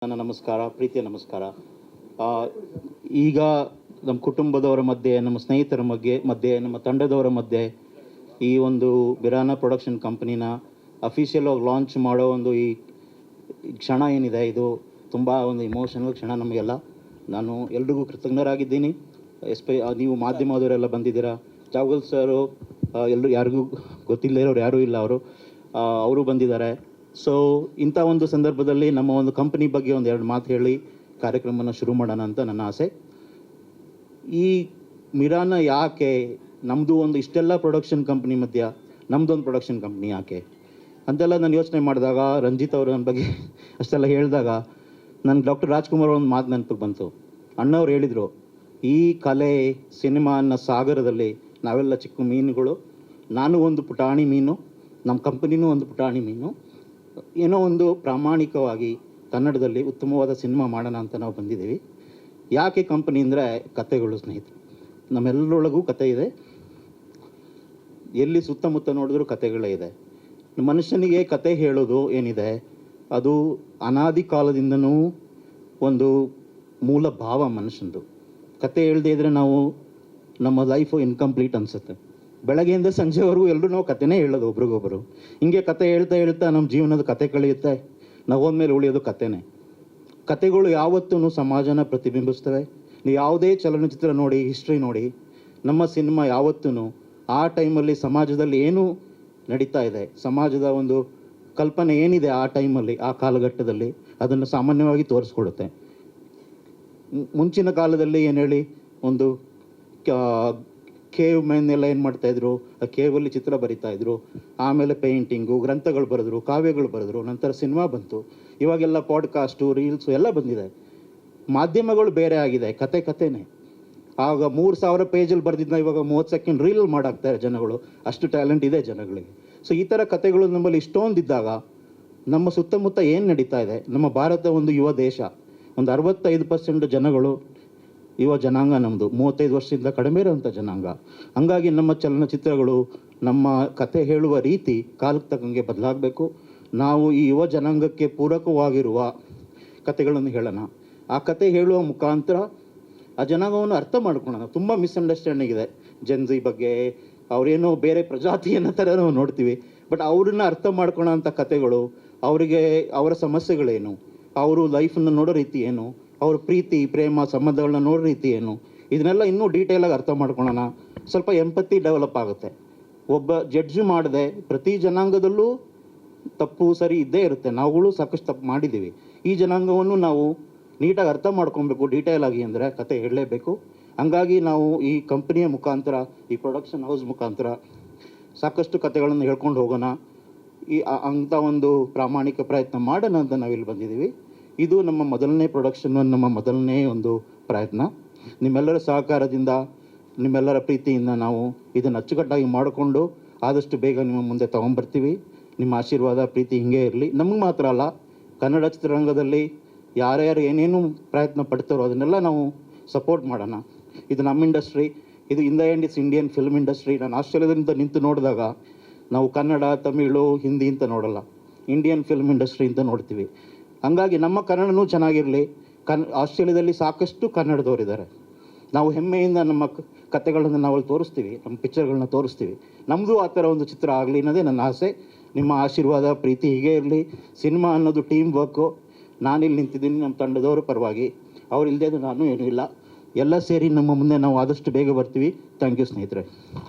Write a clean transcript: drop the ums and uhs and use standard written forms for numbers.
ನನ್ನ ನಮಸ್ಕಾರ, ಪ್ರೀತಿಯ ನಮಸ್ಕಾರ. ಈಗ ನಮ್ಮ ಕುಟುಂಬದವರ ಮಧ್ಯೆ, ನಮ್ಮ ಸ್ನೇಹಿತರ ಮಧ್ಯೆ, ನಮ್ಮ ತಂಡದವರ ಮಧ್ಯೆ ಈ ಒಂದು ಬಿರಾನ ಪ್ರೊಡಕ್ಷನ್ ಕಂಪ್ನಿನ ಅಫಿಷಿಯಲ್ ಆಗಿ ಲಾಂಚ್ ಮಾಡೋ ಒಂದು ಈ ಕ್ಷಣ ಏನಿದೆ, ಇದು ತುಂಬ ಒಂದು ಇಮೋಷನಲ್ ಕ್ಷಣ ನಮಗೆಲ್ಲ. ನಾನು ಎಲ್ರಿಗೂ ಕೃತಜ್ಞರಾಗಿದ್ದೀನಿ. ನೀವು ಮಾಧ್ಯಮದವರೆಲ್ಲ ಬಂದಿದ್ದೀರಾ. ಜಾವಗಲ್ ಸರು ಎಲ್ಲರೂ, ಯಾರಿಗೂ ಗೊತ್ತಿಲ್ಲ ಇರೋರು ಯಾರೂ ಇಲ್ಲ, ಅವರು ಬಂದಿದ್ದಾರೆ. ಸೊ ಇಂಥ ಒಂದು ಸಂದರ್ಭದಲ್ಲಿ ನಮ್ಮ ಒಂದು ಕಂಪ್ನಿ ಬಗ್ಗೆ ಒಂದೆರಡು ಮಾತು ಹೇಳಿ ಕಾರ್ಯಕ್ರಮನ ಶುರು ಮಾಡೋಣ ಅಂತ ನನ್ನ ಆಸೆ. ಈ ಮಿರಾನ ಯಾಕೆ, ನಮ್ಮದು ಒಂದು ಇಷ್ಟೆಲ್ಲ ಪ್ರೊಡಕ್ಷನ್ ಕಂಪ್ನಿ ಮಧ್ಯ ನಮ್ಮದೊಂದು ಪ್ರೊಡಕ್ಷನ್ ಕಂಪ್ನಿ ಯಾಕೆ ಅಂತೆಲ್ಲ ನಾನು ಯೋಚನೆ ಮಾಡಿದಾಗ, ರಂಜಿತ್ ಅವರು ನನ್ನ ಬಗ್ಗೆ ಅಷ್ಟೆಲ್ಲ ಹೇಳಿದಾಗ ನನಗೆ ಡಾಕ್ಟರ್ ರಾಜ್ಕುಮಾರ್ ಒಂದು ಮಾತು ನೆನಪಿಗೆ ಬಂತು. ಅಣ್ಣವ್ರು ಹೇಳಿದರು, ಈ ಕಲೆ ಸಿನಿಮಾ ಅನ್ನೋ ಸಾಗರದಲ್ಲಿ ನಾವೆಲ್ಲ ಚಿಕ್ಕ ಮೀನುಗಳು, ನಾನು ಒಂದು ಪುಟಾಣಿ ಮೀನು, ನಮ್ಮ ಕಂಪನಿನೂ ಒಂದು ಪುಟಾಣಿ ಮೀನು, ಏನೋ ಒಂದು ಪ್ರಾಮಾಣಿಕವಾಗಿ ಕನ್ನಡದಲ್ಲಿ ಉತ್ತಮವಾದ ಸಿನಿಮಾ ಮಾಡೋಣ ಅಂತ ನಾವು ಬಂದಿದ್ದೀವಿ. ಯಾಕೆ ಕಂಪನಿ ಅಂದರೆ ಕತೆಗಳು ಸ್ನೇಹಿತರು. ನಮ್ಮೆಲ್ಲರೊಳಗೂ ಕತೆ ಇದೆ. ಎಲ್ಲಿ ಸುತ್ತಮುತ್ತ ನೋಡಿದ್ರೂ ಕತೆಗಳೇ ಇದೆ. ಮನುಷ್ಯನಿಗೆ ಕತೆ ಹೇಳೋದು ಏನಿದೆ, ಅದು ಅನಾದಿ ಕಾಲದಿಂದನೂ ಒಂದು ಮೂಲ ಭಾವ ಮನುಷ್ಯಂದು. ಕತೆ ಹೇಳದೇ ಇದ್ದರೆ ನಾವು, ನಮ್ಮ ಲೈಫು ಇನ್ಕಂಪ್ಲೀಟ್ ಅನಿಸುತ್ತೆ. ಬೆಳಗ್ಗೆಯಿಂದ ಸಂಜೆವರೆಗೂ ಎಲ್ಲರೂ ನಾವು ಕತೆನೇ ಹೇಳೋದು ಒಬ್ರಿಗೊಬ್ಬರು. ಹಿಂಗೆ ಕತೆ ಹೇಳ್ತಾ ಹೇಳ್ತಾ ನಮ್ಮ ಜೀವನದ ಕತೆ ಕಳೆಯುತ್ತೆ. ನಾವು ಹೋದ್ಮೇಲೆ ಉಳಿಯೋದು ಕತೆನೇ. ಕತೆಗಳು ಯಾವತ್ತೂ ಸಮಾಜನ ಪ್ರತಿಬಿಂಬಿಸ್ತವೆ. ನೀವು ಯಾವುದೇ ಚಲನಚಿತ್ರ ನೋಡಿ, ಹಿಸ್ಟ್ರಿ ನೋಡಿ, ನಮ್ಮ ಸಿನಿಮಾ ಯಾವತ್ತೂ ಆ ಟೈಮಲ್ಲಿ ಸಮಾಜದಲ್ಲಿ ಏನು ನಡೀತಾ ಇದೆ, ಸಮಾಜದ ಒಂದು ಕಲ್ಪನೆ ಏನಿದೆ ಆ ಟೈಮಲ್ಲಿ, ಆ ಕಾಲಘಟ್ಟದಲ್ಲಿ, ಅದನ್ನು ಸಾಮಾನ್ಯವಾಗಿ ತೋರಿಸ್ಕೊಡುತ್ತೆ. ಮುಂಚಿನ ಕಾಲದಲ್ಲಿ ಏನು ಹೇಳಿ, ಒಂದು ಕೇವ್ ಮೆನ್ ಎಲ್ಲ ಏನು ಮಾಡ್ತಾಯಿದ್ರು, ಆ ಕೇವಲ್ಲಿ ಚಿತ್ರ ಬರಿತಾಯಿದ್ರು. ಆಮೇಲೆ ಪೇಂಟಿಂಗು, ಗ್ರಂಥಗಳು ಬರೆದ್ರು, ಕಾವ್ಯಗಳು ಬರೆದ್ರು, ನಂತರ ಸಿನಿಮಾ ಬಂತು. ಇವಾಗೆಲ್ಲ ಪಾಡ್ಕಾಸ್ಟು, ರೀಲ್ಸು ಎಲ್ಲ ಬಂದಿದೆ. ಮಾಧ್ಯಮಗಳು ಬೇರೆ ಆಗಿದೆ, ಕತೆನೇ. ಆಗ 3000 ಪೇಜಲ್ಲಿ ಬರೆದಿದ್ದನ್ನ ಇವಾಗ 30 ಸೆಕೆಂಡ್ ರೀಲ್ ಮಾಡಾಕ್ತಾರೆ ಜನಗಳು. ಅಷ್ಟು ಟ್ಯಾಲೆಂಟ್ ಇದೆ ಜನಗಳಿಗೆ. ಸೊ ಈ ಥರ ಕತೆಗಳು ನಮ್ಮಲ್ಲಿ ಇಷ್ಟೊಂದಿದ್ದಾಗ ನಮ್ಮ ಸುತ್ತಮುತ್ತ ಏನು ನಡೀತಾ ಇದೆ, ನಮ್ಮ ಭಾರತ ಒಂದು ಯುವ ದೇಶ. ಒಂದು 65% ಜನಗಳು ಯುವ ಜನಾಂಗ ನಮ್ಮದು. 35 ವರ್ಷದಿಂದ ಕಡಿಮೆ ಇರೋಂಥ ಜನಾಂಗ. ಹಂಗಾಗಿ ನಮ್ಮ ಚಲನಚಿತ್ರಗಳು, ನಮ್ಮ ಕತೆ ಹೇಳುವ ರೀತಿ ಕಾಲಕ್ಕೆ ತಕ್ಕಂಗೆ ಬದಲಾಗಬೇಕು. ನಾವು ಈ ಯುವ ಜನಾಂಗಕ್ಕೆ ಪೂರಕವಾಗಿರುವ ಕತೆಗಳನ್ನು ಹೇಳೋಣ. ಆ ಕತೆ ಹೇಳುವ ಮುಖಾಂತರ ಆ ಜನಾಂಗವನ್ನು ಅರ್ಥ ಮಾಡ್ಕೊಳ್ಳೋಣ. ತುಂಬ ಮಿಸ್ಅಂಡರ್ಸ್ಟ್ಯಾಂಡಿಂಗ್ ಇದೆ ಜನ್ಜಿ ಬಗ್ಗೆ. ಅವರೇನೋ ಬೇರೆ ಪ್ರಜಾತಿ ಅನ್ನೋ ಥರ ನಾವು ನೋಡ್ತೀವಿ. ಬಟ್ ಅವ್ರನ್ನ ಅರ್ಥ ಮಾಡ್ಕೊಳ್ಳೋ ಅಂಥ ಕತೆಗಳು, ಅವರಿಗೆ ಅವರ ಸಮಸ್ಯೆಗಳೇನು, ಅವರು ಲೈಫನ್ನು ನೋಡೋ ರೀತಿ ಏನು, ಅವ್ರ ಪ್ರೀತಿ ಪ್ರೇಮ ಸಂಬಂಧಗಳನ್ನ ನೋಡೋ ರೀತಿ ಏನು, ಇದನ್ನೆಲ್ಲ ಇನ್ನೂ ಡೀಟೇಲಾಗಿ ಅರ್ಥ ಮಾಡ್ಕೊಳ್ಳೋಣ. ಸ್ವಲ್ಪ ಎಂಪತಿ ಡೆವಲಪ್ ಆಗುತ್ತೆ. ಒಬ್ಬ ಜಡ್ಜ್ ಮಾಡದೆ ಪ್ರತಿ ಜನಾಂಗದಲ್ಲೂ ತಪ್ಪು ಸರಿ ಇದ್ದೇ ಇರುತ್ತೆ. ನಾವುಗಳು ಸಾಕಷ್ಟು ತಪ್ಪು ಮಾಡಿದ್ದೀವಿ. ಈ ಜನಾಂಗವನ್ನು ನಾವು ನೀಟಾಗಿ ಅರ್ಥ ಮಾಡ್ಕೊಬೇಕು ಡೀಟೇಲ್ ಆಗಿ. ಅಂದರೆ ಕತೆ ಹೇಳಲೇಬೇಕು. ಹಂಗಾಗಿ ನಾವು ಈ ಕಂಪ್ನಿಯ ಮುಖಾಂತರ, ಈ ಪ್ರೊಡಕ್ಷನ್ ಹೌಸ್ ಮುಖಾಂತರ ಸಾಕಷ್ಟು ಕತೆಗಳನ್ನು ಹೇಳ್ಕೊಂಡು ಹೋಗೋಣ. ಅಂಥ ಒಂದು ಪ್ರಾಮಾಣಿಕ ಪ್ರಯತ್ನ ಮಾಡೋಣ ಅಂತ ನಾವಿಲ್ಲಿ ಬಂದಿದ್ದೀವಿ. ಇದು ನಮ್ಮ ಮೊದಲನೇ ಪ್ರೊಡಕ್ಷನ್, ನಮ್ಮ ಮೊದಲನೇ ಒಂದು ಪ್ರಯತ್ನ. ನಿಮ್ಮೆಲ್ಲರ ಸಹಕಾರದಿಂದ, ನಿಮ್ಮೆಲ್ಲರ ಪ್ರೀತಿಯಿಂದ ನಾವು ಇದನ್ನು ಅಚ್ಚುಕಟ್ಟಾಗಿ ಮಾಡಿಕೊಂಡು ಆದಷ್ಟು ಬೇಗ ನಿಮ್ಮ ಮುಂದೆ ತೊಗೊಂಬರ್ತೀವಿ. ನಿಮ್ಮ ಆಶೀರ್ವಾದ ಪ್ರೀತಿ ಹಿಂಗೆ ಇರಲಿ. ನಮಗೆ ಮಾತ್ರ ಅಲ್ಲ, ಕನ್ನಡ ಚಿತ್ರರಂಗದಲ್ಲಿ ಯಾರ್ಯಾರು ಏನೇನು ಪ್ರಯತ್ನ ಪಡ್ತಾರೋ ಅದನ್ನೆಲ್ಲ ನಾವು ಸಪೋರ್ಟ್ ಮಾಡೋಣ. ಇದು ನಮ್ಮ ಇಂಡಸ್ಟ್ರಿ. ಇದು in the end it's Indian film industry. ನಾನು ಆಸ್ಟ್ರೇಲಿಯಾದಿಂದ ನಿಂತು ನೋಡಿದಾಗ ನಾವು ಕನ್ನಡ, ತಮಿಳು, ಹಿಂದಿ ಅಂತ ನೋಡಲ್ಲ, ಇಂಡಿಯನ್ ಫಿಲ್ಮ್ ಇಂಡಸ್ಟ್ರಿ ಅಂತ ನೋಡ್ತೀವಿ. ಹಂಗಾಗಿ ನಮ್ಮ ಕನ್ನಡನೂ ಚೆನ್ನಾಗಿರಲಿ. ಆಸ್ಟ್ರೇಲಿಯಾದಲ್ಲಿ ಸಾಕಷ್ಟು ಕನ್ನಡದವರಿದ್ದಾರೆ. ನಾವು ಹೆಮ್ಮೆಯಿಂದ ನಮ್ಮ ಕತೆಗಳನ್ನು ನಾವು ಅಲ್ಲಿ ತೋರಿಸ್ತೀವಿ, ನಮ್ಮ ಪಿಕ್ಚರ್ಗಳನ್ನ ತೋರಿಸ್ತೀವಿ. ನಮ್ಮದು ಆ ಥರ ಒಂದು ಚಿತ್ರ ಆಗಲಿ ಅನ್ನೋದೇ ನನ್ನ ಆಸೆ. ನಿಮ್ಮ ಆಶೀರ್ವಾದ ಪ್ರೀತಿ ಹೀಗೆ ಇರಲಿ. ಸಿನಿಮಾ ಅನ್ನೋದು ಟೀಮ್ ವರ್ಕು. ನಾನಿಲ್ಲಿ ನಿಂತಿದ್ದೀನಿ ನಮ್ಮ ತಂಡದವರ ಪರವಾಗಿ. ಅವ್ರು ಇಲ್ಲದೆ ನಾನು ಏನೂ ಇಲ್ಲ. ಎಲ್ಲ ಸೇರಿ ನಮ್ಮ ಮುಂದೆ ನಾವು ಆದಷ್ಟು ಬೇಗ ಬರ್ತೀವಿ. ಥ್ಯಾಂಕ್ ಯು ಸ್ನೇಹಿತರೆ.